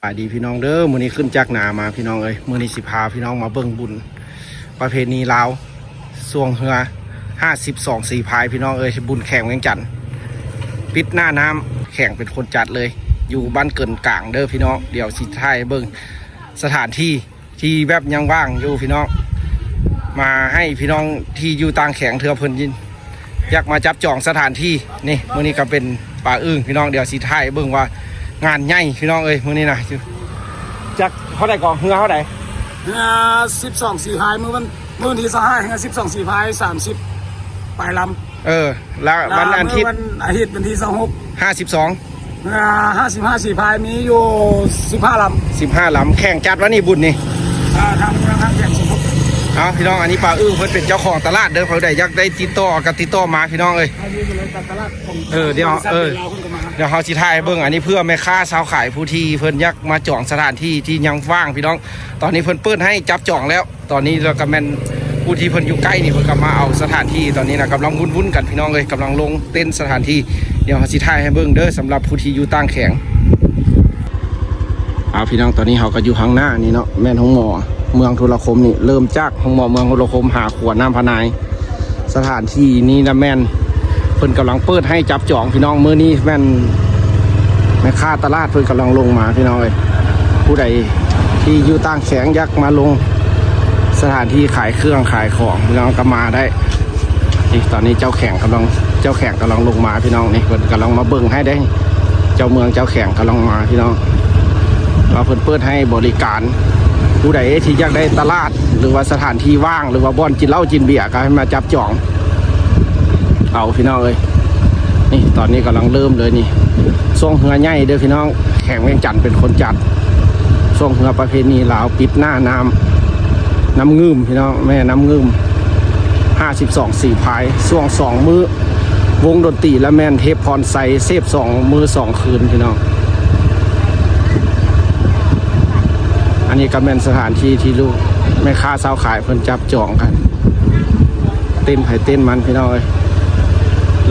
สวัสดีพี่น้องเด้อมื้อนี้ขึ้นจากหนามาพี่น้องเอ้ยมื้อนี้สิพาพี่น้องมาเบิ่งบุญประเพณีลาวสวงเฮือ52 4พายพี่น้องเอ้ยบุญแข่งเวียงจันทน์ปิดหน้าน้ำแข่งเป็นคนจัดเลยอยู่บ้านเกินกลางเด้อพี่น้องเดี๋ยวสิถ่ายเบิ่งสถานที่ที่แบบยังว่างอยู่พี่น้องมาให้พี่น้องที่อยู่ต่างแข่งเถื่อเพิ่นยินอยากมาจับจองสถานที่นี่มื้อนี้ก็เป็นป่าอึ่งพี่น้องเดี๋ยวสิถ่ายเบิ่งว่างานใหญ่พี่น้องเอ้ยมื้อนี้นะจักเท่าไหร่ก่อนเฮือเท่าไหร่12 4 พายมื้อที่25 12 4 พาย30ปลายลำแล้ววันอาทิตย์วันอาทิตย์วันที่52 55 4 พายมีอยู่15 ลำแข่งจัดวันนี้บุญนี่ทางแข่ง16เอาพี่น้องอันนี้ป่าอึ้งเพิ่นเป็นเจ้าของตลาดเด้อเขาได้อยากได้ติดต่อมาพี่น้องเอ้ยเดี๋ยวเฮาสิถ่ายเบิ่งอันนี้เพื่อแม่ค้าชาวขายผู้ที่เพิ่นอยากมาจองสถานที่ที่ยังว่างพี่น้องตอนนี้เพิ่นเปิดให้จับจองแล้วตอนนี้เราก็แม่นผู้ที่เพิ่นอยู่ใกล้นี่เพิ่นก็มาเอาสถานที่ตอนนี้นะกำลังวุ่นกันพี่น้องเอ้ยกำลังลงเต้นสถานที่เดี๋ยวเฮาสิถ่ายให้เบิ่งเด้อสำหรับผู้ที่อยู่ต่างแขงพี่น้องตอนนี้เฮาก็อยู่ข้างหน้านี่เนาะแม่นของหมอเมืองทุรคมนี่เริ่มจากของหมอเมืองทุรคมหาขวดน้ำพนายสถานที่นี้นะแม่นเพิ่นกำลังเปิดให้จับจองพี่น้องมื้อนี้แม่นแม่ค้าตลาดเพิ่นกำลังลงมาพี่น้องเอ้ยผู้ใดที่อยู่ต่างแขงอยากมาลงสถานที่ขายเครื่องขายของพี่น้องก็มาได้ตอนนี้เจ้าแข่งกำลังลงมาพี่น้องนี่เพิ่นกำลังมาเบิ่งให้ได้เจ้าเมืองเจ้าแข่งกำลังมาพี่น้องเราเพิ่นเปิดให้บริการผู้ใดที่อยากได้ตลาดหรือว่าสถานที่ว่างหรือว่าบ่อนกินเหล้ากินเบียร์ก็ให้มาจับจองเอาพี่น้องเอ้ยนี่ตอนนี้กำลังเริ่มเลยนี่ส่งเฮือใหญ่เด้อพี่น้องแข่งเวียงจันทน์เป็นคนจัดส่งเฮือประเพณีลาวปิดหน้าน้ำงืมพี่น้องแม่น้ำงืม52 4พายช่วง2มื้อวงดนตรีและแม่นเทพพรไซเซฟ2มื้อ2คืนพี่น้องอันนี้ก็เป็นสถานที่ที่ลูกแม่ค้าสาวขายเพิ่นจับจองกันเต้นไผ่เต้นมันพี่น้องเอ้ย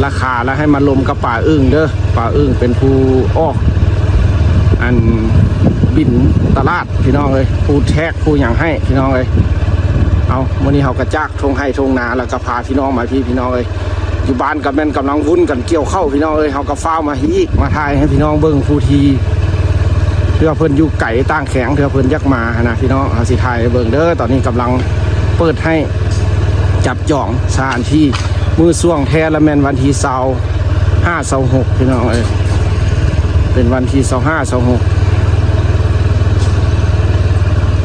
ราคาแล้วให้มาลมกับป่าอึ้งเด้อป่าอึ้งเป็นผู้ออกอันบินตลาดพี่น้องเอ้ยผู้แทกผู้อย่างให้พี่น้องเอ้ยเอาวันนี้เขากระจากทงให้ทงนาแล้วก็พาพี่น้องมาพี่น้องเอ้ยอยู่บ้านกับแม่นกำลังวุ่นกันเกี่ยวเข้าพี่น้องเอ้ยเขาก็ฟ้ามาฮีมาทายให้พี่น้องเบิ่งผู้ทีเพื่อเพิ่นอยู่ไก่ต่างแข็งเพื่อเพิ่นยักมานะพี่น้องเอาสิไทยเบิ่งเด้อตอนนี้กำลังเปิดให้จับจองสถานที่มือส่วงแท้ละแมนวันที่25-26พี่น้องเอ้ยเป็นวันที่25-26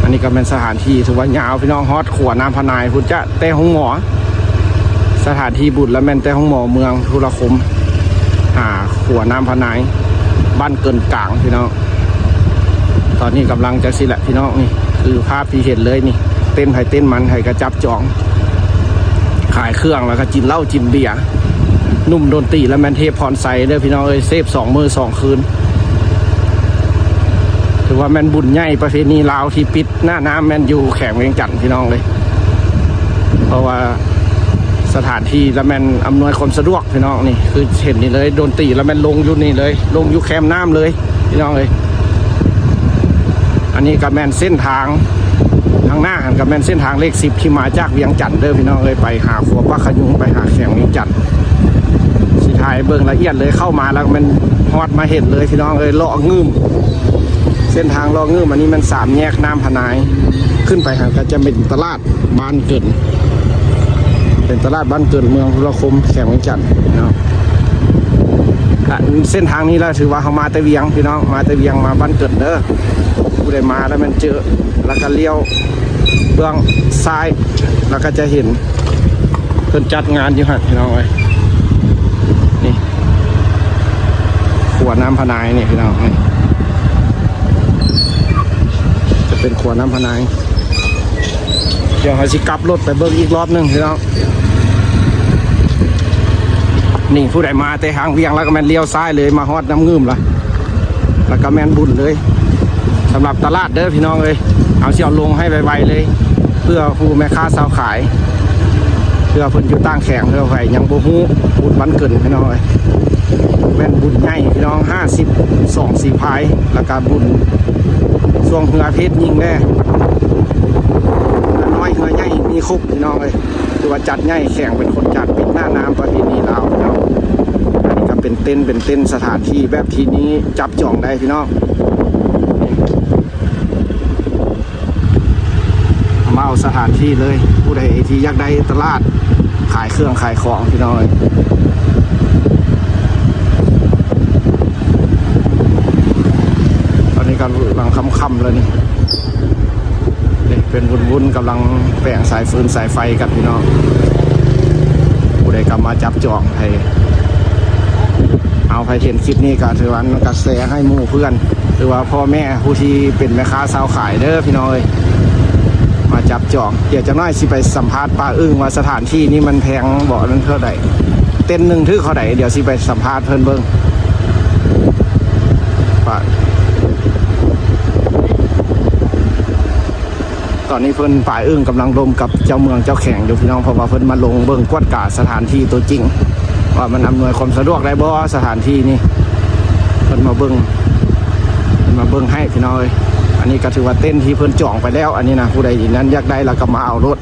อันนี้ก็เป็นสถานที่ถือว่ายาวพี่น้องฮอตขวน้ำพนายพุ่นจะแต่ห้องหมอสถานที่บุญละแมนแต่ห้องหมอเมืองทุรคมขวน้ำพนายบ้านเกินกลางพี่น้องตอนนี้กำลังจะสิแหละพี่น้องนี่คือภาพที่เห็นเลยนี่เต้นไผ่เต้นมันไผ่กระจับจองขายเครื่องแล้วก็กินเหล้ากินเบียร์นุ่มโดนตีแล้วแมนเทพพรไซเด้อพี่น้องเอ้ยเซฟ2 มื้อ 2 คืนถือว่าแมนบุญใหญ่ประเพณีลาวที่ปิดหน้าน้ำแมนอยู่แข่งเวียงจันทน์พี่น้องเลยเพราะว่าสถานที่แล้วแมนอำนวยความสะดวกพี่น้องนี่คือเห็นนี่เลยโดนตีแล้วแมนลงอยู่นี่เลยลงอยู่แคมน้ำเลยพี่น้องเลยอันนี้กับแมนเส้นทางทางหน้าหันกับแมนเส้นทางเลข10ที่มาจากเวียงจันทน์เด้อพี่น้องเลยไปหาขัวป้าขยุงไปหาแข่งเวียงจันทน์สิถ่ายเบิ่งละเอียดเลยเข้ามาแล้วมันฮอดมาเห็นเลยพี่น้องเลยเลาะงืมเส้นทางเลาะงืมอันนี้มัน3 แยกน้ำพนายขึ้นไปหาก็จะเป็นตลาดบ้านเกิดเป็นตลาดบ้านเกิดเมืองทุรคมแข่งเวียงจันทน์เนาะเส้นทางนี้แล้วถือว่าเขามาแต่เวียงพี่น้องมาแต่เวียงมาบ้านเกิดเด้อผู้ใดมาแล้วมันเจอแล้วก็เลี้ยวเบื้องซ้ายแล้วก็จะเห็นเพิ่นจัดงานอยู่ฮะพี่น้องเอ้ยนี่ขวดน้ำพนายนี่พี่น้องนี่จะเป็นขวดน้ำพนายเดี๋ยวเขาสิกลับรถไปเบิ่งอีกรอบนึงพี่น้องนี่ผู้ใดมาแต่ทางเวียงแล้วก็แม่นเลี้ยวซ้ายเลยมาฮอดน้ำงืมละแล้วก็แม่นบุญเลยสำหรับตลาดเด้อพี่น้องเลยเอาเสี่ยวลงให้ไวๆเลยเพื่อผู้แม่ค้าสาวขายเพื่อเพิ่นอยู่ตั้งแข่งเพื่อไฟยังบ่ฮู้บุญวันเกิดพี่น้องเลยแม่นบุญใหญ่พี่น้อง52 4พายแล้วก็บุญ ช่วงเหือเพชรยิงแน่น้อยเหือใหญ่มีคุกพี่น้องเลยคือว่าจัดใหญ่แข่งเป็นคนจัดปิดหน้าน้ำประเพณีลาวพี่น้องอันนี้ก็เป็นเต้นสถานที่แบบที่นี้จับจองได้พี่น้องมาเอาสถานที่เลยผู้ใดที่อยากได้ตลาดขายเครื่องขายของพี่น้องเลยตอนนี้กำลังค่ำๆเลยนี่เป็นวุ่นๆกำลังแปลงสายฟืนสายไฟกันพี่น้องผู้ใดกลับมาจับจองให้เอาไปเห็นคลิปนี้ก็ถือว่ากระแสให้หมู่เพื่อนหรือว่าพ่อแม่ผู้ที่เป็นแม่ค้าสาวขายเด้อพี่น้องเอ้ยมาจับจองเดี๋ยวจะน้อยสิไปสัมภาษณ์ป้าอึ้งว่าสถานที่นี้มันแพงบ่นั้นเท่าไหร่เต้นหนึ่งถือเขาไหนเดี๋ยวสิไปสัมภาษณ์เพิ่นเบิ่งป้าตอนนี้เพิ่นป่ายอึ้งกำลังลมกับเจ้าเมืองเจ้าแข่งอยู่พี่น้องเพราะว่าเพิ่นมาลงเบิ่งกวดกาสถานที่ตัวจริงว่ามันอำนวยความสะดวกได้บ่สถานที่นี่เพิ่นมาเบิ่งให้พี่น้องเอ้ยอันนี้ก็ถือว่าเต้นที่เพิ่นจองไปแล้วอันนี้นะผู้ใดนั้นอยากได้แล้วก็มาเอารถ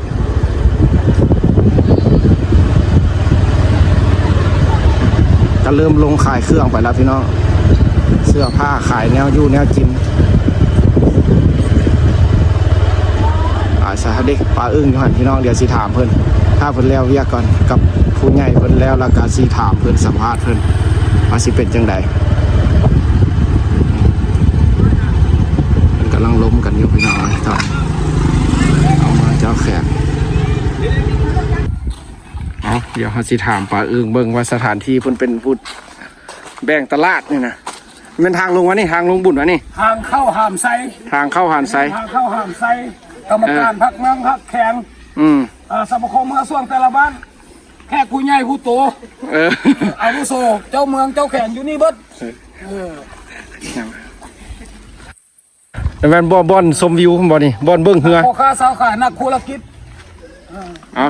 ก็เริ่มลงขายเครื่องไปแล้วพี่น้องเสื้อผ้าขายแนวอยู่แนวกินสาเด็กปลาอึ้งอยู่หันพี่น้องเดี๋ยวสิถามเพิ่นถ้าเพิ่นแล้วเวียกก่อนกับผู้ใหญ่เพิ่นแล้วก็สิถามเพิ่นสัมภาษณ์เพิ่นว่าสิเป็นจังไดเพิ่นกำลังล้มกันอยู่พี่น้องครับเอามาเจ้าแขกเดี๋ยวเขาสิถามปลาอึ้งเบิ่งว่าสถานที่เพิ่นเป็นพุทธแบ่งตลาดนี่นะเป็นทางลงวะนี่ทางลงบุญวะนี่ทางเข้าหามไซ ทางเข้าหานไซทางเข้าหามไซกรรมการพักเมืองพักแข่งสมาคมเมื่อส่วงแต่ละบ้านแค่ผู้ใหญ่ผู้โตอาวุโสเจ้าเมืองเจ้าแข่งอยู่นี่เบิดแม่นบอนชมวิวบ่นี่บอนเบิ่งเหือพ่อค้าสาวขายนักธุรกิจ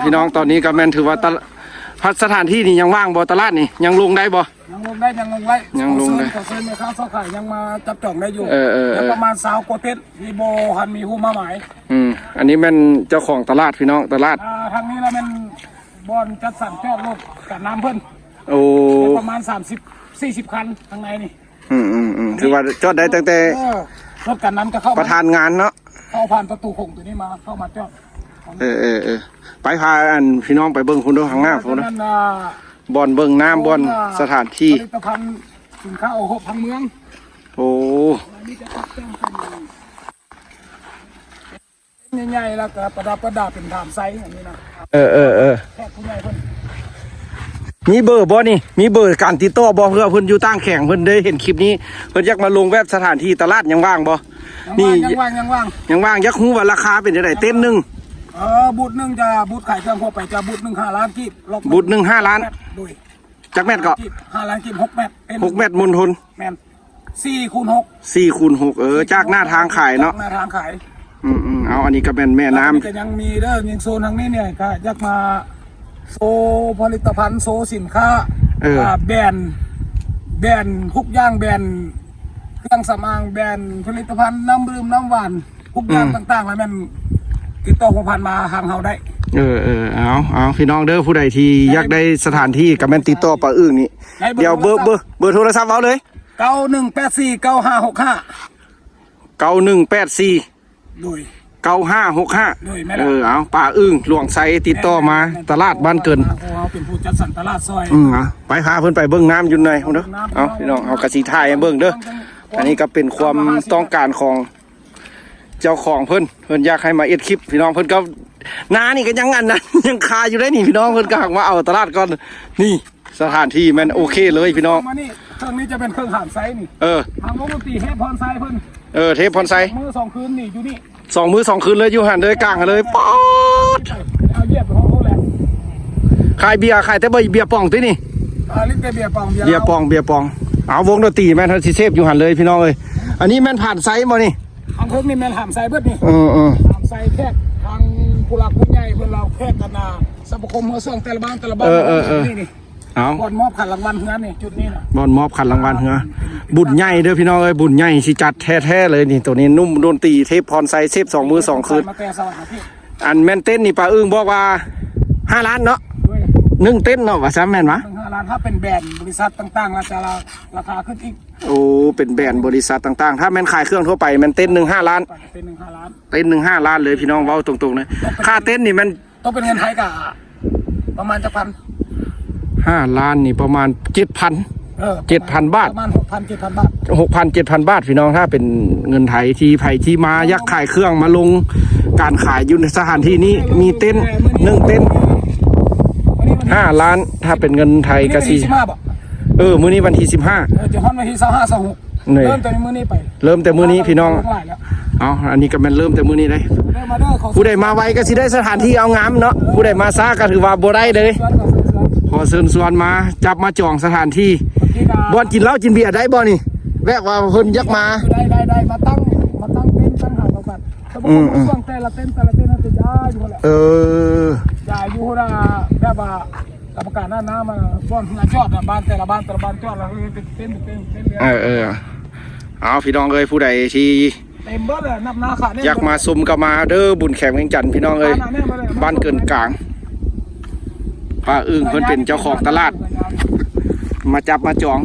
พี่น้องตอนนี้ก็แม่นถือว่าพัดสถานที่นี่ยังว่างบ่ตลาดนี่ยังลงได้บ่ยังลงได้ยังลงได้ขอเชิญแม่ค้าสาวขายยังมาจับจ่องได้อยู่แล้วประมาณ20 กว่าเต็นท์มีโบหันมีหูมาหมายอันนี้แม่นเจ้าของตลาดพี่น้องตลาดทางนี้แล้วมันบอนจัดสรรจอดรถกับน้ำเพิ่นประมาณ30-40 คันทางในนี่คือว่าจอดได้ตั้งแต่รถกันน้ำจะเข้าประธานงานเนาะเข้าผ่านประตูโค้งตัวนี้มาเข้ามาจอดไปพาอันพี่น้องไปเบิ้งคุณดูข้างหน้าผมนะบอนเบิ้งน้ำบอนสถานที่ผลิตภัณฑ์สินค้าโอท็อปทางเมืองใหญ่ๆแล้วก็ประดับเป็นถามไซส์อย่างนี้นะแค่ผู้ใหญ่เพิ่นมีเบอร์บ่นี่มีเบอร์การติดต่อบ่เพื่อเพิ่นอยู่ตั้งแข่งเพิ่นได้เห็นคลิปนี้เพิ่นอยากมาลงเว็บสถานที่ตลาดยังว่างบ่นี่ยังว่างอยากรู้ว่าราคาเป็นจังได๋เต็นท์นึงบูธหนึ่งจะบูธขายเครื่องพอไปจะบูธหนึ่ง5 ล้านกีบบูธหนึ่ง5 ล้านจากแมตก็5 ล้านกีบ6 เมตร6 เมตรมณฑลแมตร4x6จากหน้าทางขายเนาะหน้าทางขายเอาอันนี้ก็เป็นแม่น้ำก็ยังมีเด้อยังโซนทางนี้เนี่ยก็อยากมาโซผลิตภัณฑ์โซสินค้าแบรนด์ทุกอย่างแบรนด์เครื่องสำอางแบรนด์ผลิตภัณฑ์น้ำดื่มน้ำหวานทุกอย่างต่างๆแล้วมันติดต่อผ่านมาทางเฮาได้เอาพี่น้องเด้อผู้ใดที่อยากได้สถานที่กับแม่นติดต่อปลาอึ้งนี่เดี๋ยวเบอร์โทรศัพท์เอาเลย9184 โดย9565เอาปลาอึ้งหลวงไซติดต่อมาตลาดบ้านเกินเขาเป็นผู้จัดสรรตลาดซอยไปพาเพิ่นไปเบิ่งน้ำอยู่หน่อยเด้อเอาพี่น้องเอากระสีถ่ายให้เบิ่งเด้ออันนี้ก็เป็นความต้องการของเจ้าของเพิ่นอยากให้มาเอ็ดคลิปพี่น้องเพิ่นก็นานี่ก็ยังอันนั้นยังคาอยู่ได้นี่พี่น้องเพิ่นก็หักมาเอาตลาดก่อนนี่สถานที่มันโอเคเลยพี่น้องเครื่องนี้จะเป็นเครื่องหามไซนี่ทางโรงตีเทพพรไซเพิ่นเทพพรไซมือ2 คืนนี่อยู่นี่2 มื้อ 2 คืนเลยอยู่หันเลยกลางเลยป๊อดเอาเบียร์ของเขาแหละขายเบียร์ขายแต่เบียร์ป่องตินี่ลิตรเบียร์ป่องเอาวงดนตรีแม่นสิเทพอยู่หันเลยพี่น้องเอ้ยอันนี้แม่นผ่านไซบ่นี่ทางเพิ่งนี่แม่นหามไซเบิดนี่หามไซแค่ทางผู้หลักผู้ใหญ่เพิ่นเราแค่กันสมาคมเมื่อส่วงแต่ละบ้านนี่ เอา ก่อนมอบขันรางวัลเฮือนี่จุดนี้นะ บอลมอบขันรางวัลเหรอบุญใหญ่เด้อพี่น้องเอ้ยบุญใหญ่สิจัดแท้ๆเลยนี่ตัวนี้นุ่มดนตรีเทพพรไซเทพ2 มื้อ 2 คืน มาแก่สวัสดี อันแม่นเต้นนี่ป้าอึ้งบอกว่า5 ล้านเนาะ ด้วย 1 เต้นเนาะว่าซ้ำแม่นวะ 1 5 ล้านถ้าเป็นแบรนด์บริษัทต่างๆราคาขึ้นอีก โอ้เป็นแบรนด์บริษัทต่างๆถ้าแม่นขายเครื่องทั่วไปแม่นเต้น5 ล้าน เป็น1 5 ล้าน เต้น5 ล้านเลยพี่น้องเว้าตรงๆเลยค่าเต้นนี่มัน ต้องเป็นเงินไทยกะประมาณจะพัน 5 ล้านนี่ประมาณ 7,000 บาท ประมาณ6,000-7,000 บาท 6,000-7,000 บาทพี่น้องถ้าเป็นเงินไทยที่ไผที่มายักขายเครื่องมาลงการขายอยู่ในสถานที่นี้มีเต้น1 เต้น5 ล้านถ้าเป็นเงินไทยก็สิ 15บ่ มื้อนี้วันที่15 จะฮอนวันที่25-26เริ่มแต่มื้อนี้ไป เริ่มแต่มื้อนี้พี่น้อง ทั้หลายแล้ว เอาอันนี้ก็แม่นเริ่มแต่มื้อนี้เลย มาเด้อขอ ผู้ใดมาไวก็สิได้สถานที่เอางามเนาะผู้ใดมาช้าก็ถือว่าบ่ได้เลยขอเชิญชวนมาจับมาจองสถานที่บ่อนกินเหล้ากินเบียร์ได้บ่นี่แวกว่าเพิ่นยักมา ได้มาตั้งเต็นท์ตั้งหาเรากันถ้าบอกว่าช่วงแต่ละเต็นท์น่าจะย้ายอยู่แหละ ย้ายอยู่นะแบบว่ากรรมการหน้ามาบ้านจอดบ้านแต่ละบ้านจอดแล้วเป็นเต็นท์ เอาพี่น้องเอ้ยผู้ใดที่ เต็มเบิดเลยนับหน้าขาด อยากมาซุ่มก็มาเด้อบุญแขกเวียงจันทร์พี่น้องเอ้ยบ้านเกินกลางป้าอึ้งเพิ่นเป็นเจ้าของตลาดมาจับมาจอง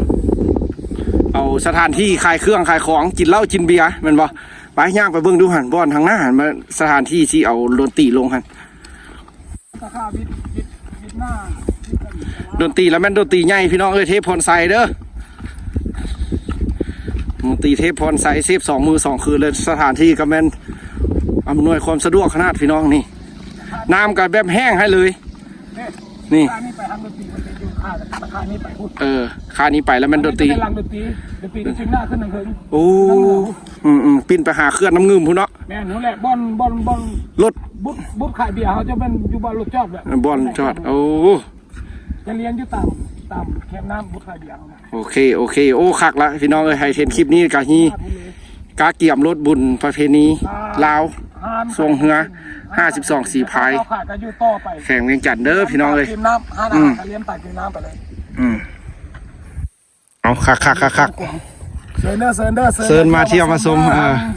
เอาสถานที่ขายเครื่องขายของกินเหล้ากินเบียร์แม่นบ่ไปย่างไปเบิ่งดูหันบ่อนทางหน้าหันมาสถานที่ที่เอาดนตรีลงหัน ราคาบิดหน้า ดนตรีแล้วแม่นดนตรีใหญ่พี่น้องเอ้ยเทพพรไซเด้อดนตรีเทพพรไซเซฟ2 มื้อ 2 คืนเลยสถานที่ก็แม่นอำนวยความสะดวกขนาดพี่น้องนี่น้ำก็แบบแห้งให้เลยนี่ ค่านี้ไปทำดนตรีมันเป็นอยู่ค่านี้ไปพูด ค่านี้ไปแล้วแม่นดนตรี ลังดนตรีจริงหน้าขึ้นหนึ่งคืน โอ้ปิ้นไปหาเครื่องน้ำงืมพุ่นเนาะ แม่หนูแหละบอล รถ บุญขายเบียร์เขาจะเป็นอยู่บอลรถจอดแบบ บอลจอดโอ้ จะเลี้ยงอยู่ตามแคมป์น้ำบุญขายเบียร์เขา โอเคโอ้คักละพี่น้องเอ้ยให้เห็นคลิปนี้กะฮีกาเกี่ยมรถบุญประเพณีลาวทรงเหือ52 สีพาย ขาดกันอยู่ต่อไป แข่งเวียงจันทน์เด้อพี่น้องเอ้ย กินน้ำ5 นาทีเลี้ยงไปกินน้ำไปเลย เอาคักเซินมาเที่ยวมาชม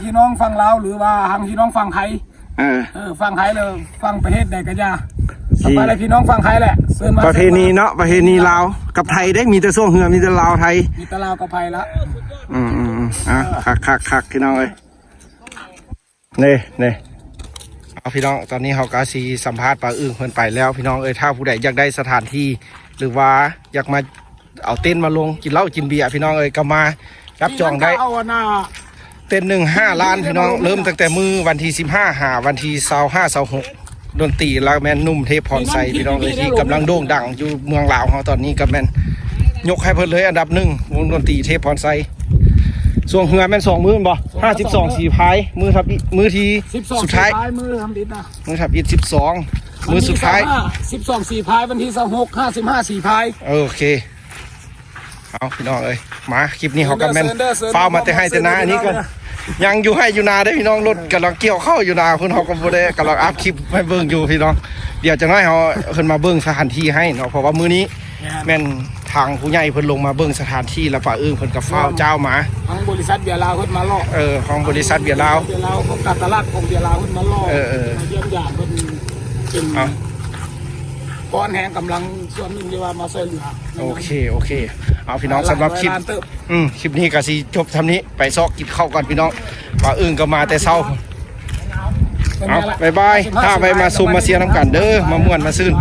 พี่น้องฟังลาวหรือว่าทางพี่น้องฟังไทยฟังไทยเลยฟังประเทศใดก็จะสบายเลยพี่น้องฟังไทยแหละเซินมา ประเพณีเนาะประเพณีลาวกับไทยได้มีแต่ทรงเหือมีแต่ลาวไทย มีตะลาวกับไทยละ คักพี่น้องเอ้ยนี่เอาพี่น้องตอนนี้เฮากาซีสัมภาษณ์ป้าอึ้งเพิ่นไปแล้วพี่น้องเอ้ยถ้าผู้ใดอยากได้สถานที่หรือว่าอยากมาเอาเต้นมาลงกินเหล้ากินเบียร์พี่น้องเอ้ยก็มารับจองได้เต้น5 ล้านพี่น้องเริ่มตั้งแต่มื้อวันที่15หาวันที่25-26ดนตรีแล้วแม่นนุ่มเทพพรไซพี่น้องเอ้ยที่กำลังโด่งดังอยู่เมืองลาวเฮาตอนนี้ก็แม่นยกให้เพิ่นเลยอันดับ1วงดนตรีเทพพรไซส่วงเหือแม่น2 มื้อบ่52 สีพายมือทับมือที่สุดท้ายมือทำดิษนะมือทับอีก12มือสุดท้าย12 สีพายวันที่26 55 สีพายโอเคเอาพี่น้องเอ้ยมาคลิปนี้เขาก็แม่นฟ้ามาแต่ให้แต่นาอันนี้ก็ยังอยู่ให้อยู่นาได้พี่น้องรถกำลังเกี่ยวเข้าอยู่นาเพิ่นเขาก็บ่ได้กำลังอัพคลิปให้เบิ่งอยู่พี่น้องเดี๋ยวจะน้อยเขาเพิ่นมาเบิ่งสถานที่ให้เนาะเพราะว่ามื้อนี้แม่นทางผู้ใหญ่เพิ่นลงมาเบิ่งสถานที่แล้วป้าอึ้งเพิ่นก็ฟ้าวเจ้ามาทางบริษัทเบียร์ลาวเพิ่นมาล่อของบริษัทเบียร์ลาวของตลาดของเบียร์ลาวเพิ่นมาล่อเยี่ยมยามเพิ่นเป็นก้อนแหงกำลังส่วนหนึ่งที่ว่ามาช่วยเหลือโอเคเอาพี่น้องสำหรับคลิปคลิปนี้ก็สิจบทำนี้ไปซอกกินข้าวก่อนพี่น้องป้าอึ้งก็มาแต่เช้าเอาบ๊ายบายถ้าไปมาซุ่มมาเสียน้ำกันเด้อมาม่วนมาซื่น